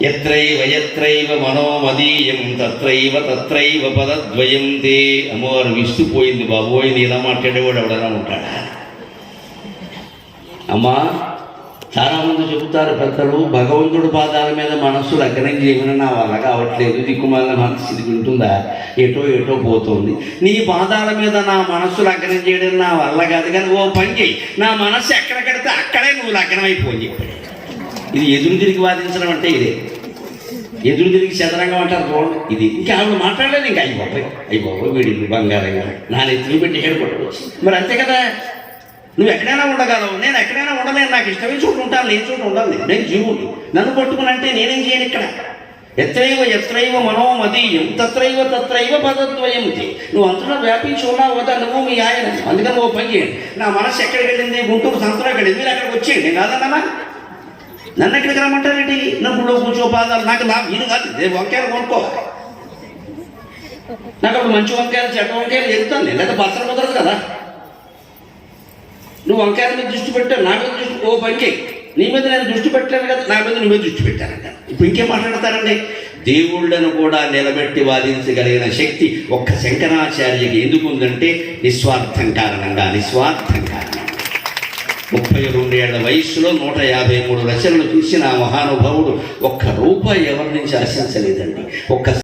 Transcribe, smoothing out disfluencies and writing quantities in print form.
ఎత్రైవ ఎత్రైవ మనోమదీయం తత్రైవ తత్రైవ పదద్వయం తే. అమ్మవారు విస్తుపోయింది బాబోయ్, ఇలా మాట్లాడేవాడు ఎవడన్నా ఉంటాడా? అమ్మా, చాలామంది చెబుతారు పెద్దలు, భగవంతుడి పాదాల మీద మనస్సు లగ్నం చేయమని నా వల్ల కావట్లేదు, దిక్కుమాల మనస్సు ఇది ఉంటుందా, ఎటో ఎటో పోతుంది. నీ పాదాల మీద నా మనస్సు లగ్నం చేయడం నా వల్ల కాదు, కానీ ఓ పని చేయి, నా మనస్సు ఎక్కడ కడితే అక్కడే నువ్వు లగ్నం అయిపోయి చెప్పాడు. ఇది ఎదురు తిరిగి వాదించడం అంటే ఇదే. ఎదురు తిరిగి చదరంగం అంటారు చూడండి, ఇది. ఇంకా ఆవిడ మాట్లాడలేదు, ఇంకా అయిపోయి వీడి బంగారంగా నా నెత్తులు పెట్టి ఎక్కడ కొట్టవచ్చు. మరి అంతే కదా, నువ్వు ఎక్కడైనా ఉండగలవు, నేను ఎక్కడైనా ఉండలేను, నాకు ఇష్టమైన చోటు ఉంటాను, లేని చోటు ఉండాలి. నేను జీవుడు, నన్ను పట్టుకుని అంటే నేనేం చేయను ఇక్కడ. ఎత్రైవ ఎత్రైవ మనోమదీయం తత్రైవ తత్రైవ పదద్వయం తే. నువ్వు అంతలో వ్యాపించి ఉన్నావు కదా, నువ్వు మీ ఆయన. అందుకని ఓ పని చేయండి, నా మనసు ఎక్కడికి వెళ్ళింది, గుంటూరు సంతలోకి వెళ్ళింది, మీరు అక్కడికి వచ్చేయండి. నేను కాదన్నా, నన్ను ఎక్కడికి రమ్మంటారేంటి? నవ్వులో కూర్చో పాదాలు నాకు వీలు కాదు. నేను వంకాయలు కొనుక్కోవాలి, నాకు అప్పుడు మంచి వంకాయలు చెడ్డ వంకాయలు చెప్తాను, లేదా పత్రం కుదరదు కదా. నువ్వు వంకాయల మీద దృష్టి పెట్టావు, నా మీద దృష్టి, ఓ పనికి నీ మీద నేను దృష్టి పెట్టాను కదా, నా మీద నువ్వే దృష్టి పెట్టానంట. ఇప్పుడు ఇంకేం మాట్లాడతారండి? దేవుళ్లను కూడా నిలబెట్టి వాదించగలిగిన శక్తి ఒక్క శంకరాచార్యకి ఎందుకు ఉందంటే నిస్వార్థం కారణంగా. 32 ఏళ్ల వయస్సులో 153 రచనలు చూసిన ఆ మహానుభావుడు ఒక్క రూపాయి ఎవరి నుంచి ఆశించలేదండి. ఒక్క